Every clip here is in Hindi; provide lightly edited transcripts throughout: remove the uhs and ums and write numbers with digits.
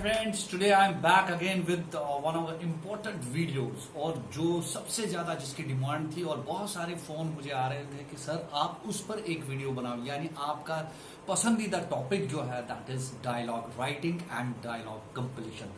friends, today I am back again with one of the important videos और जो सबसे ज्यादा जिसकी डिमांड थी और बहुत सारे फोन मुझे आ रहे थे कि सर आप उस पर एक वीडियो बनाओ, यानी आपका पसंदीदा टॉपिक जो है that is dialogue writing and dialogue completion.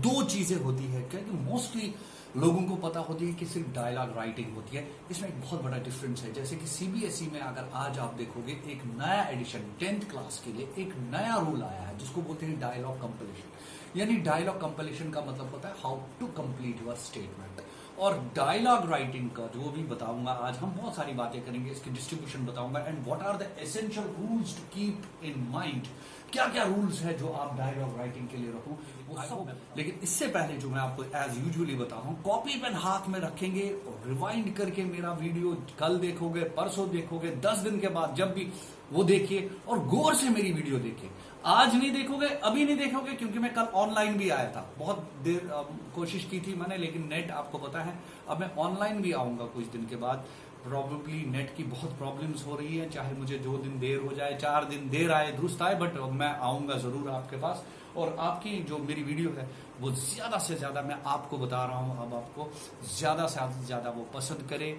दो चीजें होती है क्योंकि मोस्टली लोगों को पता होती है कि सिर्फ डायलॉग राइटिंग होती है, इसमें एक बहुत बड़ा डिफरेंस है। जैसे कि सीबीएसई में अगर आज आप देखोगे एक नया एडिशन 10th क्लास के लिए एक नया रूल आया है जिसको बोलते हैं डायलॉग कंप्लीशन। यानी डायलॉग कंप्लीशन का मतलब होता है how to complete your statement. और डायलॉग राइटिंग का जो भी बताऊंगा आज, हम बहुत सारी बातें करेंगे, इसकी डिस्ट्रीब्यूशन बताऊंगा and what are the essential rules to keep in mind. क्या क्या रूल्स है जो आप डायलॉग राइटिंग के लिए रखो वो सब। लेकिन इससे पहले जो मैं आपको एज यूजुअली बता रहा हूँ, कॉपी पेन हाथ में रखेंगे और रिवाइंड करके मेरा वीडियो कल देखोगे, परसों देखोगे, 10 दिन के बाद जब भी वो देखिए और गौर से मेरी वीडियो देखिए। आज नहीं देखोगे, अभी नहीं देखोगे, क्योंकि मैं कल ऑनलाइन भी आया था। बहुत देर कोशिश की थी मैंने, लेकिन नेट आपको पता है अब मैं ऑनलाइन भी आऊंगा कुछ दिन के बाद। प्रॉब्लली नेट की बहुत प्रॉब्लम्स हो रही है, चाहे मुझे 2 दिन देर हो जाए, 4 दिन देर आए दुरुस्त आए, बट मैं आऊंगा जरूर आपके पास। और आपकी जो मेरी वीडियो है वो ज्यादा से ज्यादा मैं आपको बता रहा हूं, अब आपको ज्यादा से ज्यादा वो पसंद करे,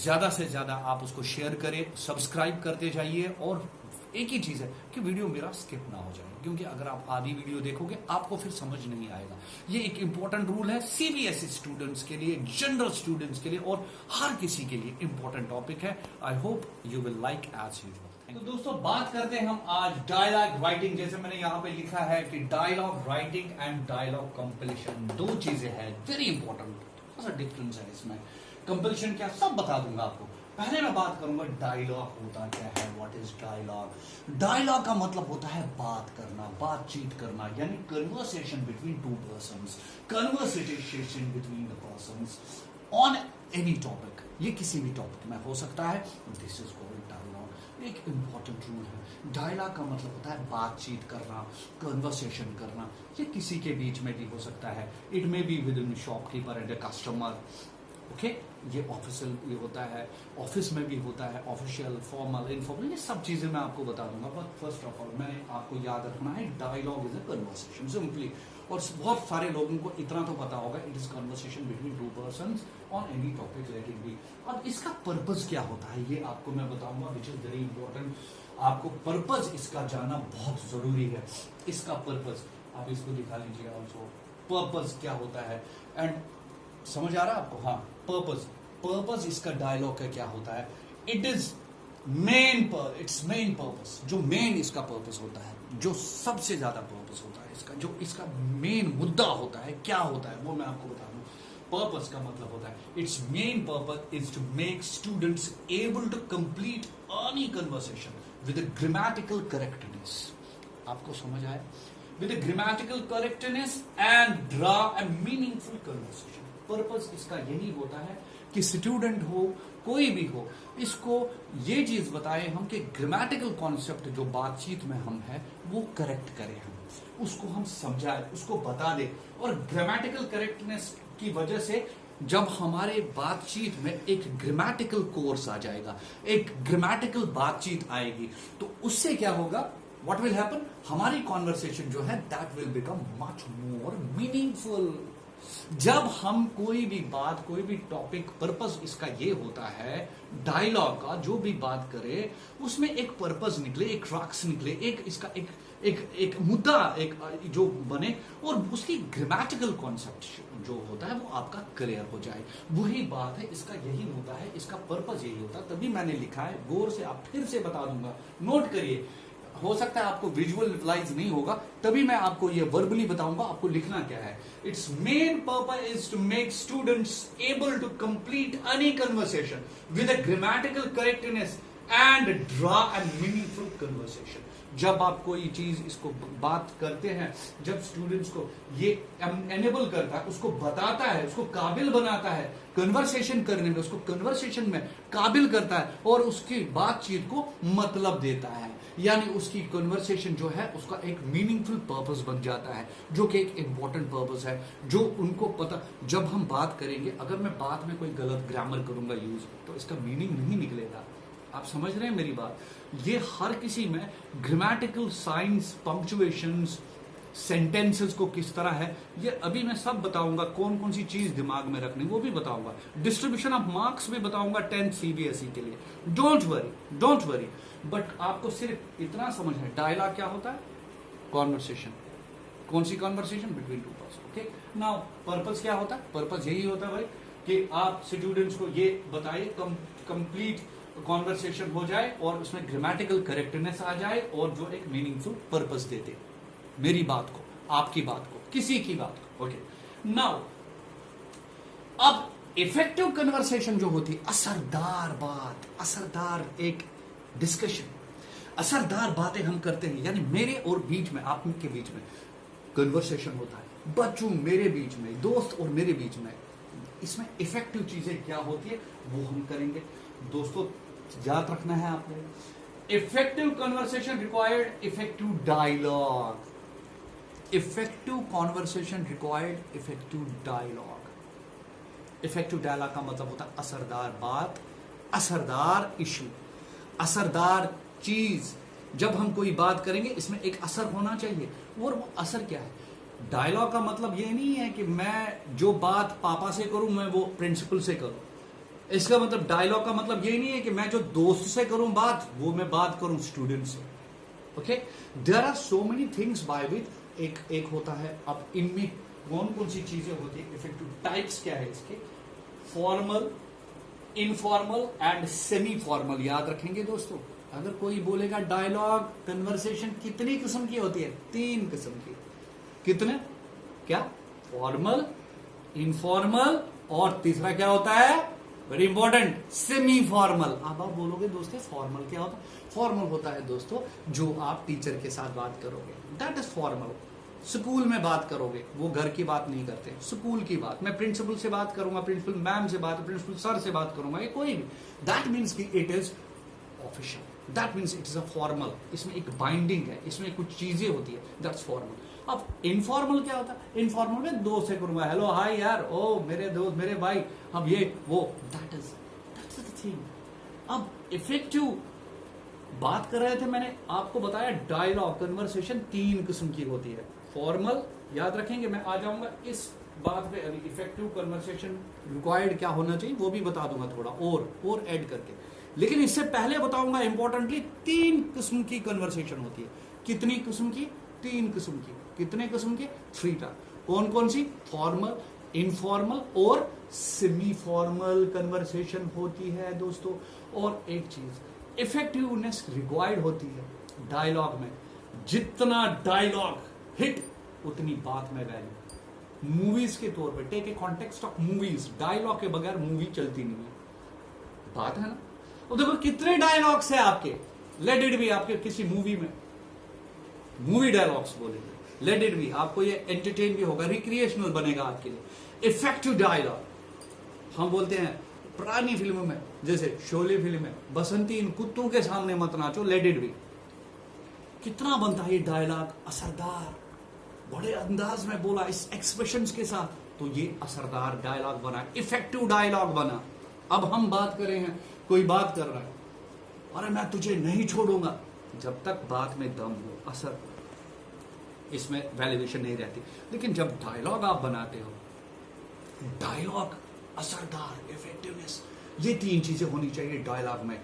ज्यादा से ज्यादा आप उसको शेयर करें, सब्सक्राइब करते जाइए। और एक ही चीज है कि वीडियो मेरा स्किप ना हो जाए, क्योंकि अगर आप आधी वीडियो देखोगे आपको फिर समझ नहीं आएगा। ये एक इंपॉर्टेंट रूल है सीबीएसई स्टूडेंट्स के लिए, जनरल स्टूडेंट्स के लिए और हर किसी के लिए इंपॉर्टेंट टॉपिक है। I hope you will like as usual. तो दोस्तों बात करते हैं हम आज डायलॉग राइटिंग। जैसे मैंने यहाँ पे लिखा है कि dialogue writing and dialogue completion दो चीजें हैं, वेरी इंपॉर्टेंट। थोड़ा सा डिफरेंस है इसमें। कंप्लीशन क्या सब बता दूंगा आपको। पहले मैं बात करूंगा डायलॉग होता क्या है, व्हाट इज डायलॉग। डायलॉग का मतलब होता है बात करना, बातचीत करना, यानी conversation between two persons, conversation between the persons on any topic. ये किसी भी टॉपिक में हो सकता है। This is called dialogue. एक इंपॉर्टेंट रूल है। डायलॉग का मतलब होता है बातचीत करना, कन्वर्सेशन करना। ये किसी के बीच में भी हो सकता है। It may be with in shopkeeper and a customer. Okay, ये ऑफिशियल ये होता है, ऑफिस में भी होता है, ऑफिशियल, फॉर्मल, इनफॉर्मल, ये सब चीजें मैं आपको बता दूंगा। बट फर्स्ट ऑफ ऑल मैंने आपको याद रखना है dialogue is a conversation simply. और बहुत सारे लोगों को इतना तो पता होगा, it is conversation between two persons on any topic let it be. अब इसका पर्पज क्या होता है ये आपको मैं बताऊंगा, विच इज वेरी इंपॉर्टेंट। आपको पर्पज इसका जानना बहुत जरूरी है। इसका पर्पज आप इसको दिखा लीजिए ऑल्सो। पर्पज क्या होता है एंड समझ आ रहा है आपको? हाँ, पर्पज इसका डायलॉग का क्या होता है। It is it's main purpose. जो मेन इसका पर्पस होता है, जो सबसे ज्यादा पर्पस होता है इसका, जो इसका मेन मुद्दा होता है, क्या होता है वो मैं आपको बता दूं। पर्पस का मतलब होता है its main purpose is to make students able to complete any conversation with a grammatical correctness. आपको समझ आया? With a grammatical correctness and draw a meaningful conversation. Purpose इसका यही होता है कि स्टूडेंट हो, कोई भी हो, इसको ये चीज बताएं हम कि ग्रामेटिकल कॉन्सेप्ट जो बातचीत में हम है वो करेक्ट करें, हम उसको हम समझाएं, उसको बता दें। और ग्रामेटिकल करेक्टनेस की वजह से जब हमारे बातचीत में एक ग्रामेटिकल कोर्स आ जाएगा, एक ग्रामेटिकल बातचीत आएगी, तो उससे क्या होगा, व्हाट विल हैपन, हमारी कॉन्वर्सेशन जो है that will become much more meaningful. जब हम कोई भी बात, कोई भी टॉपिक, पर्पस इसका ये होता है डायलॉग का, जो भी बात करे उसमें एक पर्पस निकले, एक क्रक्स निकले, एक इसका एक मुद्दा एक जो बने और उसकी ग्रामेटिकल कॉन्सेप्ट जो होता है वो आपका क्लियर हो जाए। वही बात है, इसका यही मुद्दा है, इसका पर्पस यही होता है। तभी मैंने लिखा है, गौर से आप फिर से बता दूंगा, नोट करिए। हो सकता है आपको विजुअलाइज नहीं होगा, तभी मैं आपको ये वर्बली बताऊंगा आपको लिखना क्या है। Its main purpose is to make students able to complete any conversation with a grammatical correctness and draw a meaningful conversation. जब आप कोई चीज इसको बात करते हैं, जब स्टूडेंट्स को ये एनेबल करता है, उसको बताता है, उसको काबिल बनाता है कन्वर्सेशन करने में, उसको कन्वर्सेशन में काबिल करता है और उसकी बातचीत को मतलब देता है, यानी उसकी कन्वर्सेशन जो है उसका एक मीनिंगफुल पर्पस बन जाता है, जो कि एक इंपॉर्टेंट पर्पस है, जो उनको पता। जब हम बात करेंगे, अगर मैं बात में कोई गलत ग्रामर करूंगा यूज, तो इसका मीनिंग नहीं निकलेगा। आप समझ रहे हैं मेरी बात? ये हर किसी में ग्रामेटिकल साइंस, पंक्चुएशंस, सेंटेंसेस को किस तरह है, ये अभी मैं सब बताऊंगा, कौन कौन सी चीज दिमाग में रखनी वो भी बताऊंगा, डिस्ट्रीब्यूशन ऑफ मार्क्स भी बताऊंगा 10th सीबीएसई के लिए। डोंट वरी, बट आपको सिर्फ इतना समझ है डायलॉग क्या होता है, कॉन्वर्सेशन, कौन सी conversation, between two person. Okay, now purpose क्या होता है, पर्पस यही होता है भाई कि आप स्टूडेंट्स को ये बताइए कंप्लीट कॉन्वर्सेशन हो जाए और उसमें ग्रामेटिकल करेक्टनेस आ जाए और जो एक मीनिंगफुल पर्पस देते मेरी बात को, आपकी बात को, किसी की बात को। ओके, नाउ अब इफेक्टिव कन्वर्सेशन जो होती है, असरदार बात, असरदार एक डिस्कशन, असरदार बातें हम करते हैं, यानी मेरे और बीच में, आप के बीच में कन्वर्सेशन होता है, बच्चों मेरे बीच में, दोस्त और मेरे बीच में, इसमें इफेक्टिव चीजें क्या होती है वो हम करेंगे। दोस्तों याद रखना है आपने, effective conversation required effective dialogue, effective conversation required effective dialogue. Effective dialogue का मतलब होता है असरदार बात, असरदार इशू, असरदार चीज। जब हम कोई बात करेंगे इसमें एक असर होना चाहिए, और वो असर क्या है। डायलॉग का मतलब ये नहीं है कि मैं जो बात पापा से करूं मैं वो प्रिंसिपल से करूं। इसका मतलब डायलॉग का मतलब ये नहीं है कि मैं जो दोस्त से करूं बात वो मैं बात करूं स्टूडेंट से। Okay, there are so many things by which एक होता है। अब इनमें कौन कौन सी चीजें होती है, इफेक्टिव टाइप्स क्या है इसके, formal, informal and semi formal. याद रखेंगे दोस्तों, अगर कोई बोलेगा डायलॉग कन्वर्सेशन कितनी किस्म की होती है, 3 किस्म की। कितने, क्या, फॉर्मल, इनफॉर्मल और तीसरा क्या होता है, वेरी इंपॉर्टेंट, सेमी फॉर्मल। अब आप बोलोगे दोस्तों फॉर्मल क्या होता है, फॉर्मल होता है दोस्तों जो आप टीचर के साथ बात करोगे, दैट इज फॉर्मल। स्कूल में बात करोगे, वो घर की बात नहीं करते, स्कूल की बात। मैं प्रिंसिपल से बात करूंगा, प्रिंसिपल मैम से बात, प्रिंसिपल सर से बात करूंगा, ये कोई भी, दैट मीन्स कि it is official, that means it is a formal. इसमें एक बाइंडिंग है, इसमें कुछ चीजें होती है, दैट्स फॉर्मल। अब इनफॉर्मल क्या होता है, इनफॉर्मल में दोस्त से करूंगा, हेलो हाय यार, ओ मेरे दोस्त, मेरे भाई, अब ये वो, दैट्स द थिंग। अब इफेक्टिव बात कर रहे थे, मैंने आपको बताया डायलॉग कन्वर्सेशन 3 किस्म की होती है। फॉर्मल, याद रखेंगे, मैं आ जाऊंगा इस बात पे अभी, इफेक्टिव कन्वर्सेशन रिक्वायर्ड क्या होना चाहिए वो भी बता दूंगा थोड़ा और ऐड करके। लेकिन इससे पहले बताऊंगा इंपॉर्टेंटली 3 किस्म की कन्वर्सेशन होती है। कितनी किस्म की, 3 किस्म की। कितने किस्म की, 3 टाइप। कौन कौन सी, फॉर्मल, इनफॉर्मल और सेमी फॉर्मल कन्वर्सेशन होती है दोस्तों। और एक चीज, इफेक्टिवनेस रिक्वायर्ड होती है डायलॉग में। जितना डायलॉग हिट उतनी बात में वैल्यू। मूवीज के तौर पे, take a context of movies, dialogue के बगैर मूवी चलती नहीं है, बात है ना। अब देखो कितने डायलॉग्स है आपके, लेट इट बी, आपके किसी मूवी में मूवी डायलॉग्स बोलेंगे, लेट इट बी, आपको ये एंटरटेन भी होगा, रिक्रिएशनल बनेगा आपके लिए। इफेक्टिव डायलॉग हम बोलते हैं पुरानी फिल्मों में, जैसे शोले फिल्म में, बसंती इन कुत्तों के सामने मत नाचो, लेट इट बी। कितना बनता है ये डायलॉग असरदार, बड़े अंदाज में बोला, इस एक्सप्रेशंस के साथ, तो ये असरदार डायलॉग बना, इफेक्टिव डायलॉग बना। अब हम बात करें हैं, कोई बात कर रहा है, अरे मैं तुझे नहीं छोड़ूंगा, जब तक बात में दम हो, असर, इसमें वैल्यूएशन नहीं रहती। लेकिन जब डायलॉग आप बनाते हो, डायलॉग असरदार, इफेक्टिवनेस, ये 3 चीजें होनी चाहिए डायलॉग में।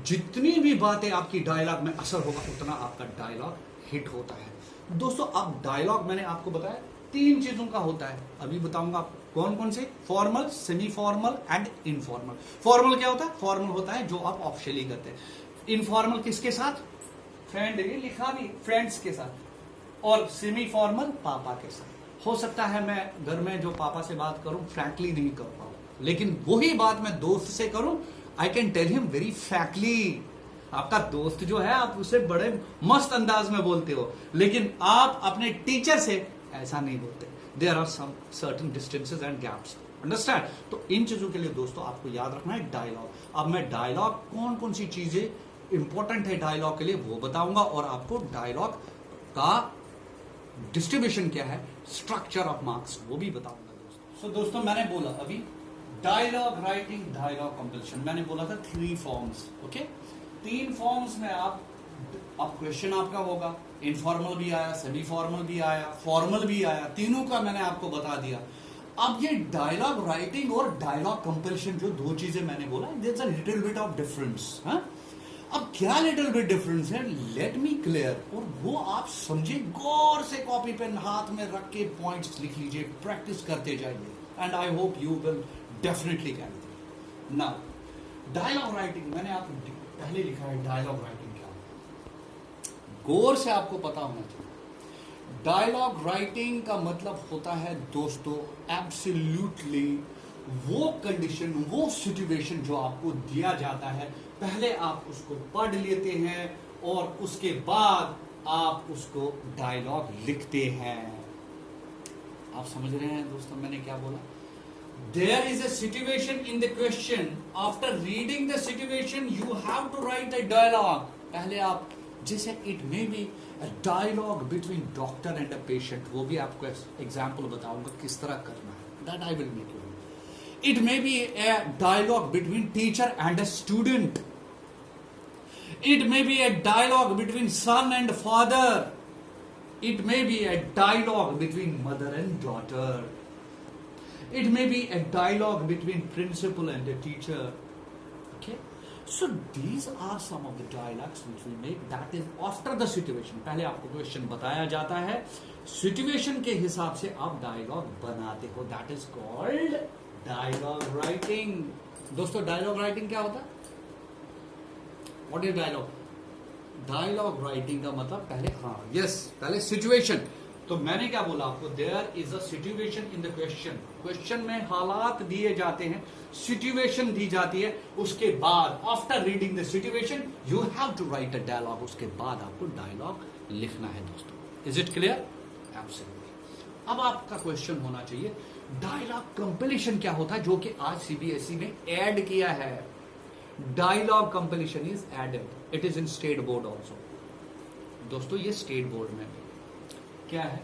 जितनी भी बातें आपकी डायलॉग में असर होगा उतना आपका डायलॉग हिट होता है दोस्तों। अब डायलॉग मैंने आपको बताया 3 चीजों का होता है, अभी बताऊंगा आपको कौन कौन से, formal, semi formal and informal. Formal क्या होता है, फॉर्मल होता है जो आप ऑफिशियली करते हैं। इनफॉर्मल किसके साथ, फ्रेंड, ये लिखा भी, फ्रेंड्स के साथ। और सेमी फॉर्मल पापा के साथ। हो सकता है मैं घर में जो पापा से बात करूं फ्रैंकली नहीं कर पाऊं, लेकिन वही बात मैं दोस्त से करूं, I can tell him very frankly. आपका दोस्त जो है आप उसे बड़े मस्त अंदाज में बोलते हो, लेकिन आप अपने टीचर से ऐसा नहीं बोलते। There are some certain distances and gaps, understand. तो इन चीजों के लिए दोस्तों आपको याद रखना है डायलॉग। अब मैं डायलॉग कौन कौन सी चीजें इंपॉर्टेंट है डायलॉग के लिए वो बताऊंगा, और आपको डायलॉग का डिस्ट्रीब्यूशन क्या है, स्ट्रक्चर ऑफ मार्क्स, वो भी बताऊंगा दोस्तों। सो दोस्तों मैंने बोला अभी डायलॉग राइटिंग, डायलॉग कंपोजिशन, मैंने बोला था 3 फॉर्म्स। ओके, 3 फॉर्म्स में आप अब क्वेश्चन आपका होगा, इनफॉर्मल भी आया, सेमी फॉर्मल भी आया, फॉर्मल भी आया, तीनों का मैंने आपको बता दिया। अब ये डायलॉग राइटिंग और डायलॉग कंपल्शन, जो दो चीजें मैंने बोला, there is a little bit of difference. अब क्या लिटिल बिट डिफरेंस है, लेट मी क्लियर, और वो आप समझे, गौर से कॉपी पेन हाथ में रख के पॉइंट्स लिख लीजिए, प्रैक्टिस करते जाइए, and I hope you will definitely can do. Now dialogue writing, मैंने आप पहले लिखा है डायलॉग राइटिंग क्या, गौर से आपको पता होना चाहिए। डायलॉग राइटिंग का मतलब होता है दोस्तों एब्सोल्युटली वो कंडीशन, वो सिचुएशन जो आपको दिया जाता है, पहले आप उसको पढ़ लेते हैं और उसके बाद आप उसको डायलॉग लिखते हैं। आप समझ रहे हैं दोस्तों मैंने क्या बोला? There is a situation in the question. After reading the situation, you have to write a dialogue. पहले आप, जैसे it may be a dialogue between doctor and a patient, वो भी आपको एग्जाम्पल बताऊंगा किस तरह करना है, that I will make you. It may be a dialogue between teacher and a student. It may be a dialogue between son and father. It may be a dialogue between mother and daughter. It may be a dialogue between principal and a teacher. Okay? So these are some of the dialogues which we make. That is after the situation. पहले आपको क्वेश्चन बताया जाता है, सिचुएशन के हिसाब से आप डायलॉग बनाते हो. That is called dialogue writing. दोस्तों डायलॉग राइटिंग क्या होता है? What is dialogue? Dialogue writing का मतलब पहले, पहले सिचुएशन. तो मैंने क्या बोला आपको, there is a situation in the question. Question में हालात दिए जाते हैं, सिचुएशन दी जाती है, उसके बाद after reading the situation you have to write a dialogue. उसके बाद आपको डायलॉग लिखना है दोस्तों. Is it clear? एब्सोल्युटली. अब आपका क्वेश्चन होना चाहिए डायलॉग कंपलीशन क्या होता है, जो कि आज सीबीएसई ने ऐड किया है. Dialogue completion is added. It is in state board also. दोस्तों ये स्टेट बोर्ड में क्या है,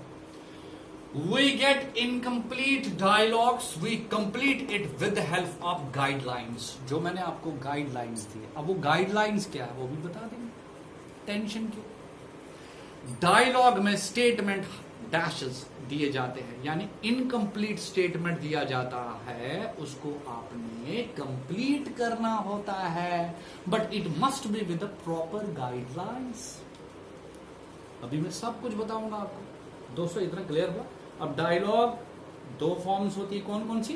we get incomplete dialogues, we complete it with the help of guidelines. जो मैंने आपको गाइडलाइंस दिए, अब वो गाइडलाइंस क्या है वो भी बता देंगे, टेंशन क्यों. डायलॉग में स्टेटमेंट डैशेस दिए जाते हैं, यानी इनकम्प्लीट स्टेटमेंट दिया जाता है, उसको आपने कंप्लीट करना होता है, but it must be with the proper guidelines. अभी मैं सब कुछ बताऊंगा आपको. दोस्तों इतना क्लियर हुआ? अब डायलॉग दो फॉर्म्स होती है, कौन कौन सी?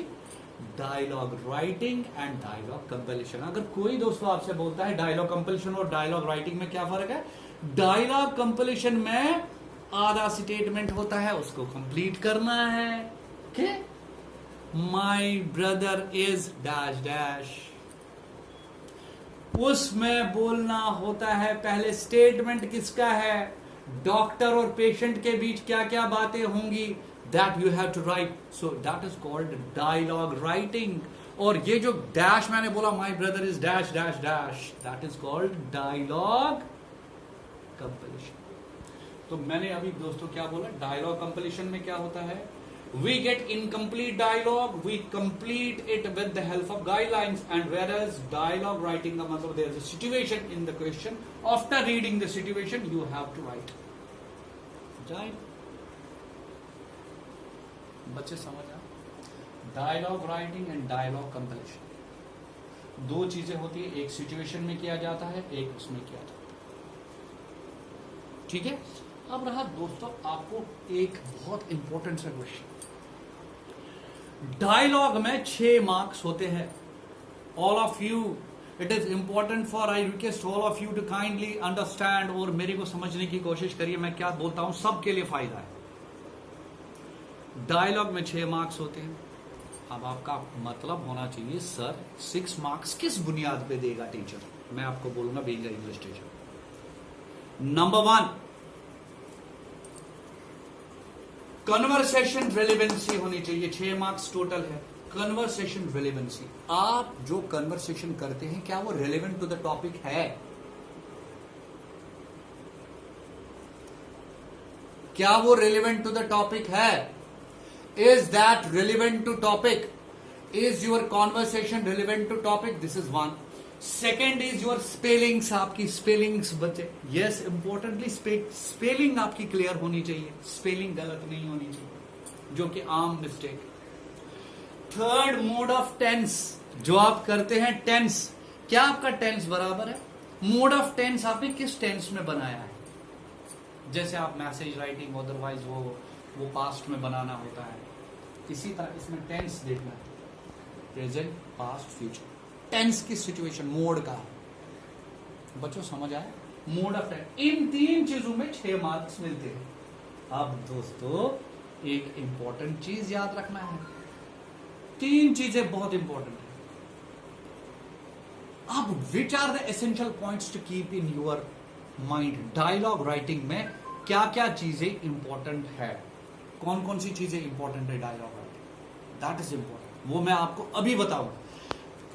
Dialogue writing and dialogue completion. अगर कोई दोस्तों आपसे बोलता है डायलॉग कंपलीशन और डायलॉग राइटिंग में क्या फर्क है, डायलॉग कंपलीशन में आधा स्टेटमेंट होता है, उसको कंप्लीट करना है. Okay, my brother is dash dash, उसमें बोलना होता है पहले स्टेटमेंट किसका है, डॉक्टर और पेशेंट के बीच क्या क्या बातें होंगी, that you have to write. So that is called dialogue writing. और ये जो डैश मैंने बोला, my brother is dash dash dash, that is called dialogue completion. तो मैंने अभी दोस्तों क्या बोला, डायलॉग कंपलीशन में क्या होता है, we get incomplete dialogue, we complete it with the help of guidelines, and whereas dialogue writing का मतलब there is a situation in the question, after reading the situation you have to write. जाए बच्चे समझ आए? Dialogue writing and dialogue completion दो चीजें होती है, एक सिचुएशन में किया जाता है, एक उसमें किया जाता है. ठीक है. अब रहा दोस्तों आपको एक बहुत इंपॉर्टेंट सा क्वेश्चन. डायलॉग में 6 मार्क्स होते हैं. All of you, it is important for, I request all of you to kindly understand, और मेरे को समझने की कोशिश करिए मैं क्या बोलता हूं, सबके लिए फायदा है. डायलॉग में 6 मार्क्स होते हैं. अब आपका मतलब होना चाहिए सर 6 मार्क्स किस बुनियाद पे देगा टीचर. मैं आपको बोलूंगा being a English teacher. Number 1, conversation relevancy होनी चाहिए. 6 मार्क्स टोटल है. कन्वर्सेशन रेलेवेंसी, आप जो कन्वर्सेशन करते हैं क्या वो रेलेवेंट टू द टॉपिक है, क्या वो रेलेवेंट टू द टॉपिक है, is that relevant to topic, is your conversation relevant to topic. This is 1. Second is your spellings, आपकी स्पेलिंग्स बचे। यस, इंपॉर्टेंटली स्पेलिंग आपकी क्लियर होनी चाहिए, स्पेलिंग गलत नहीं होनी चाहिए, जो कि आम mistake. Third, mode of tense, जो आप करते हैं टेंस, क्या आपका टेंस बराबर है? मोड ऑफ टेंस आपने किस टेंस में बनाया है? जैसे आप मैसेज राइटिंग, अदरवाइज वो पास्ट में बनाना होता है, इसी तरह इसमें टेंस देखना है, प्रेजेंट, पास्ट, फ्यूचर। टेंस की सिचुएशन, मोड का, बच्चों समझ आए? मोड ऑफ टेंस, इन 3 चीजों में 6 मार्क्स मिलते हैं। अब दोस्तों एक इंपॉर्टेंट चीज याद रखना है, 3 चीजें बहुत इंपॉर्टेंट है। अब which are the essential points to keep in your mind? Dialogue writing में क्या क्या चीजें इंपॉर्टेंट है, कौन कौन सी चीजें इंपॉर्टेंट है dialogue writing, that is important, वो मैं आपको अभी बताऊंगा।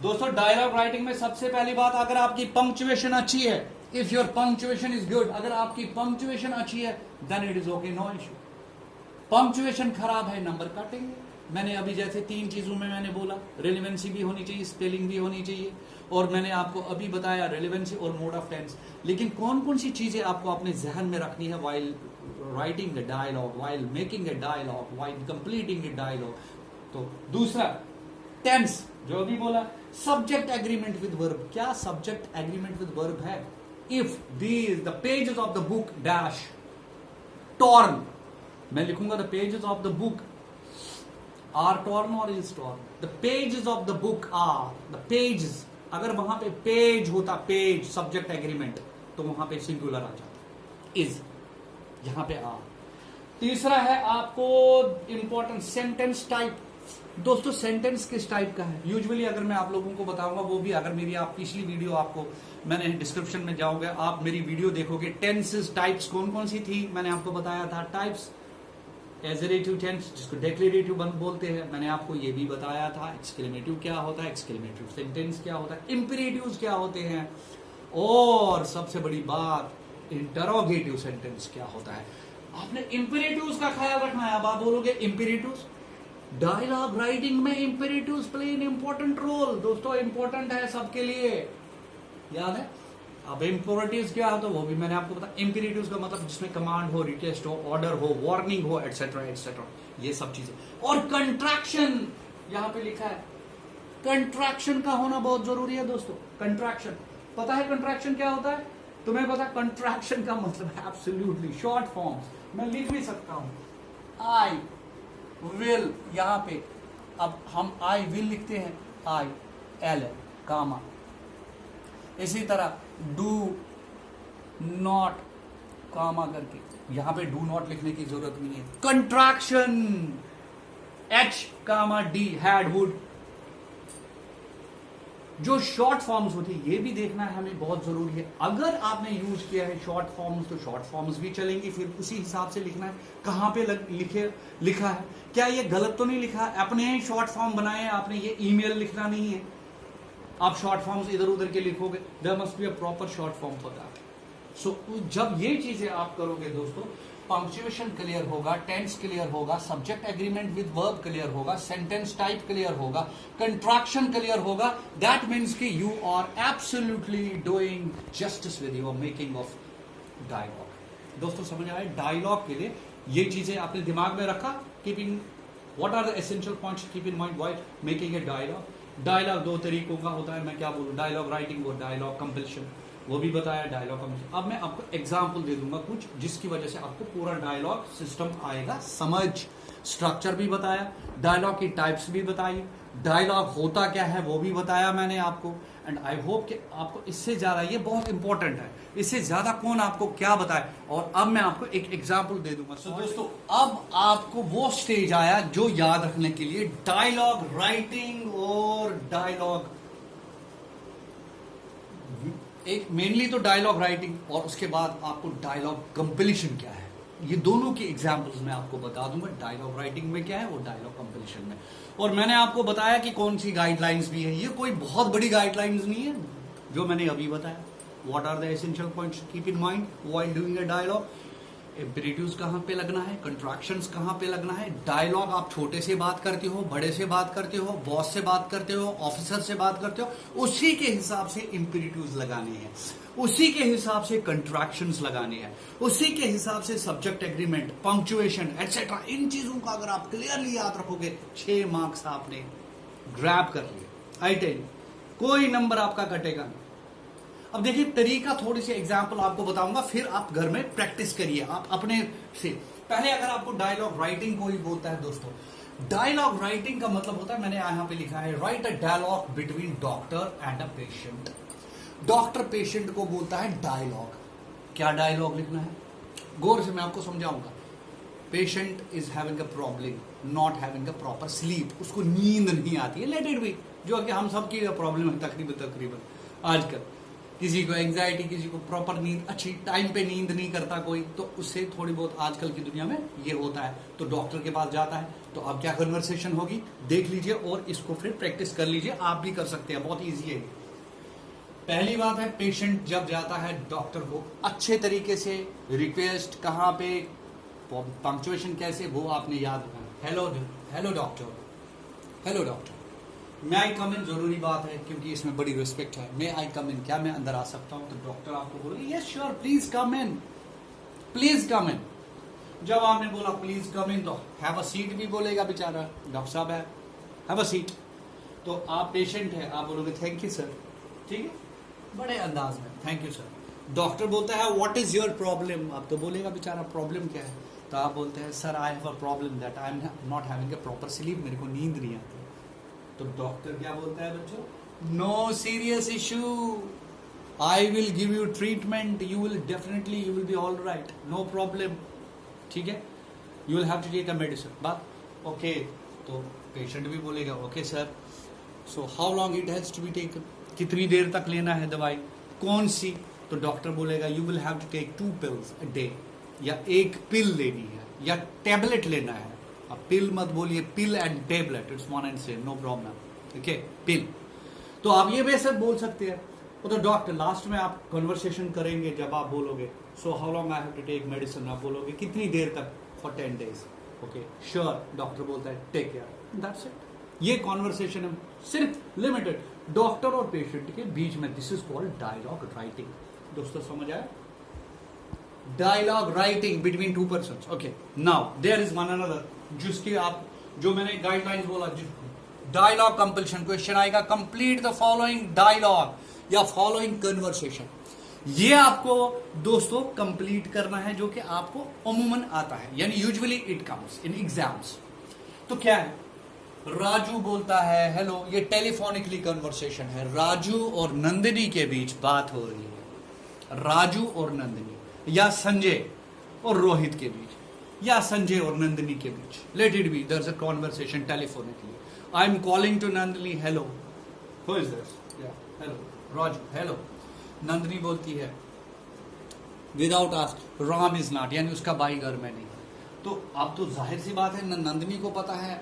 दोस्तों डायलॉग राइटिंग में सबसे पहली बात, अगर आपकी पंक्चुएशन अच्छी है, if your punctuation is good, अगर आपकी पंक्चुएशन अच्छी है then it is okay, no issue. Punctuation खराब है, नंबर काटेंगे। मैंने अभी जैसे 3 चीजों में मैंने बोला, रेलेवेंसी भी होनी चाहिए, स्पेलिंग भी होनी चाहिए, और मैंने आपको अभी बताया रेलेवेंसी और मोड ऑफ टेंस। लेकिन कौन कौन सी चीजें आपको अपने जहन में रखनी है while writing a dialogue, while making a dialogue, while completing a dialogue? तो दूसरा, टेंस, जो अभी बोला। सब्जेक्ट एग्रीमेंट विद वर्ब, क्या सब्जेक्ट एग्रीमेंट विद वर्ब है? If these the pages of the book dash torn, मैं लिखूंगा the pages of the book are torn और is torn, the pages of the book are, the pages, अगर वहां पे पेज होता, पेज सब्जेक्ट एग्रीमेंट, तो वहां पे सिंगुलर आ जाता, इज, यहां पे आर। तीसरा है आपको इंपॉर्टेंट सेंटेंस टाइप। दोस्तों सेंटेंस किस टाइप का है? यूजुअली अगर मैं आप लोगों को बताऊंगा, वो भी अगर मेरी आप पिछली वीडियो आपको, मैंने डिस्क्रिप्शन में जाओगे आप मेरी वीडियो देखोगे, टेंसेस टाइप्स कौन कौन सी थी, मैंने आपको बताया था। टाइप्स, एजरेटिव टेंस जिसको डेक्लेरेटिव बोलते हैं, मैंने आपको ये भी बताया था। एक्सक्लेमेटिव क्या होता है, एक्सक्लेमेटिव सेंटेंस क्या होता है, इंपेरेटिव्स क्या होते हैं, और सबसे बड़ी बात इंटरोगेटिव सेंटेंस क्या होता है। आपने इंपेरेटिव्स का ख्याल रखना है। अब आप बोलोगे इंपेरेटिव्स, डायलॉग राइटिंग में इंपेरेटिव्स प्ले एन इंपॉर्टेंट रोल। दोस्तों इंपॉर्टेंट है सबके लिए, याद है? अब इंपेरेटिव्स क्या होता है वो भी मैंने आपको बताया। इंपेरेटिव्स का मतलब जिसमें कमांड हो, रिक्वेस्ट हो, ऑर्डर हो, वार्निंग हो, एटसेट्रा एटसेट्रा, ये सब चीजें। और कंट्रैक्शन यहां पे लिखा है, कंट्रैक्शन का होना बहुत जरूरी है दोस्तों। कंट्रैक्शन पता है कंट्रैक्शन क्या होता है? तुम्हें पता? कंट्रैक्शन का मतलब है एब्सोल्युटली शॉर्ट फॉर्म्स। मैं लिख भी सकता हूं, आई विल, यहां पे अब हम आई विल लिखते हैं, आई एल कामा। इसी तरह डू नॉट कामा करके, यहां पे डू नॉट लिखने की जरूरत नहीं है। Contraction H comma D, had, would, जो शॉर्ट फॉर्म्स होती है ये भी देखना है हमें, बहुत जरूरी है। अगर आपने यूज किया है शॉर्ट फॉर्म्स तो शॉर्ट फॉर्म्स भी चलेंगी, फिर उसी हिसाब से लिखना है। कहां पे लिखा है, क्या ये गलत तो नहीं लिखा? अपने ही शॉर्ट फॉर्म बनाए आपने, ये ईमेल लिखना नहीं है। आप शॉर्ट फॉर्म्स इधर उधर के लिखोगे, there must be a proper short form for that. So जब ये चीजें आप करोगे दोस्तों, पंक्चुएशन क्लियर होगा, टेंस क्लियर होगा, subject agreement with verb clear होगा, सेंटेंस टाइप क्लियर होगा, कंट्रैक्शन क्लियर होगा, दैट मीन्स कि you are absolutely doing justice with your making of dialogue. दोस्तों समझ आए? डायलॉग के लिए ये चीजें आपने दिमाग में रखा, keeping what are the essential points keep in mind while making a dialogue. Dialogue 2 तरीकों का होता है, मैं क्या बोलूं, डायलॉग राइटिंग और डायलॉग कंपल्शन, वो भी बताया, डायलॉग कंपल्शन। अब मैं आपको एग्जांपल दे दूंगा कुछ, जिसकी वजह से आपको पूरा डायलॉग सिस्टम आएगा समझ। स्ट्रक्चर भी बताया, डायलॉग की टाइप्स भी बताई, डायलॉग होता क्या है वो भी बताया मैंने आपको। एंड आई होप कि आपको इससे ज्यादा, ये बहुत इंपॉर्टेंट है, इससे ज्यादा कौन आपको क्या बताए। और अब मैं आपको एक एग्जाम्पल दे दूंगा। तो दोस्तों अब आपको वो स्टेज आया जो याद रखने के लिए, डायलॉग राइटिंग और डायलॉग, एक मेनली तो डायलॉग राइटिंग, और उसके बाद आपको डायलॉग कंपलीशन क्या है, ये दोनों की एग्जांपल्स मैं आपको बता दूंगा, डायलॉग राइटिंग में क्या है और डायलॉग कंपलीशन में। और मैंने आपको बताया कि कौन सी गाइडलाइंस भी है, ये कोई बहुत बड़ी गाइडलाइंस नहीं है जो मैंने अभी बताया। What are the essential points keep in mind while doing a dialogue. Imperatives कहाँ पे लगना है, कंट्रैक्शंस कहाँ पे लगना है, डायलॉग आप छोटे से बात करते हो, बड़े से बात करते हो, बॉस से बात करते हो, ऑफिसर से बात करते हो, उसी के हिसाब से इम्पेरेटिव्स लगाने हैं, उसी के हिसाब से कंट्रैक्शंस लगाने हैं, उसी के हिसाब से सब्जेक्ट एग्रीमेंट, पंक्चुएशन एटसेट्रा। इन चीजों का अगर आप क्लियरली याद रखोगे 6 मार्क्स आपने ग्रैब कर लिए। आई टेल यू, कोई नंबर आपका कटेगा नहीं। अब देखिए तरीका, थोड़ी सी एग्जांपल आपको बताऊंगा, फिर आप घर में प्रैक्टिस करिए आप अपने से। पहले अगर आपको डायलॉग राइटिंग कोई बोलता है दोस्तों, डायलॉग राइटिंग का मतलब होता है, मैंने यहां पे लिखा है, write a dialogue between doctor and a patient. Doctor patient को बोलता है डायलॉग। क्या डायलॉग लिखना है, गौर से मैं आपको समझाऊंगा। Patient is having a problem, not having a proper sleep, उसको नींद नहीं आती है, लेट इट बी, जो कि हम सबकी प्रॉब्लम है तकरीबन आजकल। किसी को एंजाइटी, किसी को प्रॉपर नींद, अच्छी टाइम पे नींद नहीं करता कोई, तो उससे थोड़ी बहुत आजकल की दुनिया में ये होता है, तो डॉक्टर के पास जाता है। तो अब क्या कन्वर्सेशन होगी देख लीजिए और इसको फिर प्रैक्टिस कर लीजिए, आप भी कर सकते हैं, बहुत ईजी है। पहली बात है, पेशेंट जब जाता है डॉक्टर को, अच्छे तरीके से रिक्वेस्ट कहाँ पे, पंक्चुएशन कैसे, वो आपने याद रखना। हेलो डॉक्टर, हेलो डॉक्टर, मैं आई कम इन, जरूरी बात है क्योंकि इसमें बड़ी रिस्पेक्ट है। मैं आई कम इन, क्या मैं अंदर आ सकता हूं? तो डॉक्टर आपको बोलेगा yes sure, please come in, please come in. जब आपने बोला प्लीज कम इन, तो हैव अ सीट भी बोलेगा बेचारा, डॉक्टर साहब है, हैव अ सीट। तो आप पेशेंट है, आप बोलोगे थैंक यू सर, ठीक है, बड़े अंदाज में थैंक यू सर। डॉक्टर बोलता है व्हाट इज योर प्रॉब्लम, आप तो बोलेगा बेचारा प्रॉब्लम क्या है, तो आप बोलते हैं sir I have a problem that I am not having a proper sleep, मेरे को नींद नहीं आती। तो डॉक्टर क्या बोलता है बच्चों, no serious issue, I will give you treatment, you will definitely, you will be all right, no problem, ठीक है, you will have to take a medicine. बात ओके। तो पेशेंट भी बोलेगा okay sir, so how long it has to be taken, कितनी देर तक लेना है दवाई, कौन सी? तो डॉक्टर बोलेगा you will have to take 2 pills a day, या 1 पिल लेनी है या टैबलेट लेना है। अब पिल मत बोलिए, pill and tablet, its one and same, no problem, ठीक है, पिल। तो आप ये वैसे बोल सकते हैं। तो डॉक्टर लास्ट में आप कन्वर्सेशन करेंगे, जब आप बोलोगे so how long I have to take medicine, आप बोलोगे कितनी देर तक, for 10 days, okay sure. Doctor बोलता है टेक केयर, दैट्स इट। ये कॉन्वर्सेशन है सिर्फ लिमिटेड डॉक्टर और पेशेंट के बीच में, this is called dialogue writing. दोस्तों समझ आया? Dialogue writing between 2 persons, okay. Now there is one another, जिसकी आप, जो मैंने गाइडलाइंस बोला, डायलॉग कंपल्शन, क्वेश्चन आएगा कंप्लीट द फॉलोइंग डायलॉग या फॉलोइंग कन्वर्सेशन। ये आपको दोस्तों कंप्लीट करना है, जो कि आपको अमूमन आता है, यानी usually it comes in exams. तो क्या है, राजू बोलता है हेलो, ये टेलीफोनिकली कन्वर्सेशन है, राजू और नंदिनी के बीच बात हो रही है, राजू और नंदिनी, या संजय और रोहित के बीच, या संजय और नंदिनी के बीच, let it be, there is a conversation telephonically. I am calling to Nandini, hello, who is this, या हेलो राजू, हेलो। नंदिनी बोलती है without ask Ram is not, यानी उसका भाई घर में नहीं। तो अब तो जाहिर सी बात है, न नंदिनी को पता है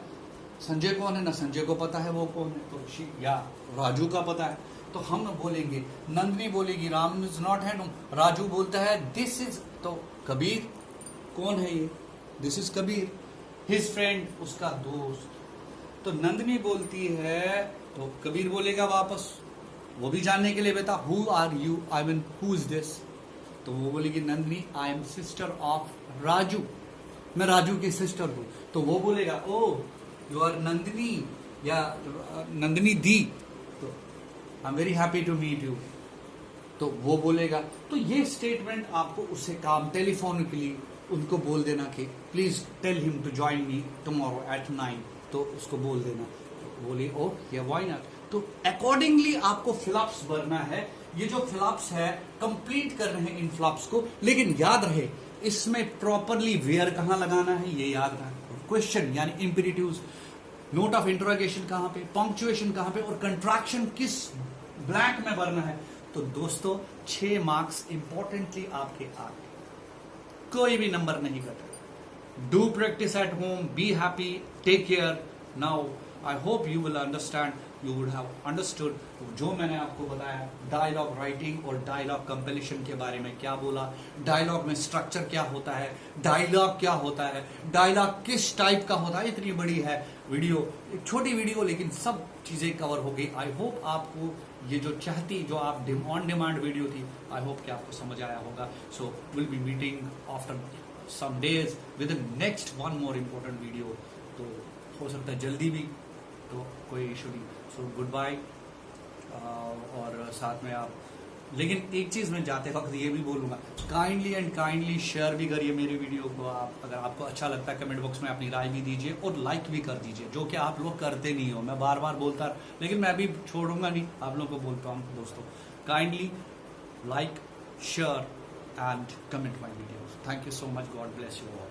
संजय कौन है, ना संजय को पता है वो कौन है, तो या राजू का पता है। तो हम बोलेंगे, नंदिनी बोलेगी राम इज नॉट है, राजू बोलता है दिस इज, तो कबीर कौन है ये, this is Kabir, his friend, उसका दोस्त। तो नंदिनी बोलती है, तो कबीर बोलेगा वापस, वो भी जानने के लिए बेटा, who are you, I mean who is this. तो वो बोलेगी Nandini I am sister of Raju, मैं राजू की सिस्टर हूं। तो वो बोलेगा ओ यू आर नंदिनी, या नंदिनी दी, तो I am very happy to meet you. तो वो बोलेगा, तो ये स्टेटमेंट आपको उससे काम टेलीफोनिकली उनको बोल देना कि please tell him to join me tomorrow at 9, तो उसको बोल देना। तो बोली ओ या व्हाई नॉट। तो अकॉर्डिंगली आपको फ्लप्स भरना है, ये जो फ्लप्स है कंप्लीट करने हैं इन फ्लप्स को, लेकिन याद रहे इसमें प्रॉपरली वेयर कहां लगाना है ये याद रखना। क्वेश्चन यानी इंपेरेटिव्स, नोट ऑफ इंटरोगेशन कहां पे, पंक्चुएशन कहां पे, और कंट्रैक्शन किस ब्लैंक में भरना है। तो दोस्तों 6 मार्क्स इंपॉर्टेंटली आपके आ गए, कोई भी नंबर नहीं कटेगा। Do practice at home, be happy, take care. Now I hope you will understand you would have understood जो मैंने आपको बताया, डायलॉग राइटिंग और डायलॉग कंपेलिशन के बारे में क्या बोला, डायलॉग में स्ट्रक्चर क्या होता है, डायलॉग क्या होता है, डायलॉग किस टाइप का होता है। इतनी बड़ी है वीडियो, एक छोटी वीडियो लेकिन सब चीजें कवर हो गई। आई होप आपको ये जो आप ऑन डिमांड वीडियो थी, आई होप कि आपको समझ आया होगा। So will be meeting after some days with next one more important video. तो हो सकता है जल्दी भी, तो कोई इशू नहीं। So goodbye. और साथ में आप, लेकिन एक चीज मैं जाते वक्त ये भी बोलूंगा, काइंडली शेयर भी करिए मेरी वीडियो को। आप अगर आपको अच्छा लगता है कमेंट बॉक्स में अपनी राय भी दीजिए और लाइक भी कर दीजिए, जो कि आप लोग करते नहीं हो। मैं बार बार बोलता, लेकिन मैं भी छोड़ूंगा नहीं, आप लोगों को बोलता हूँ दोस्तों, kindly like, share and comment my videos. Thank you so much, God bless you all.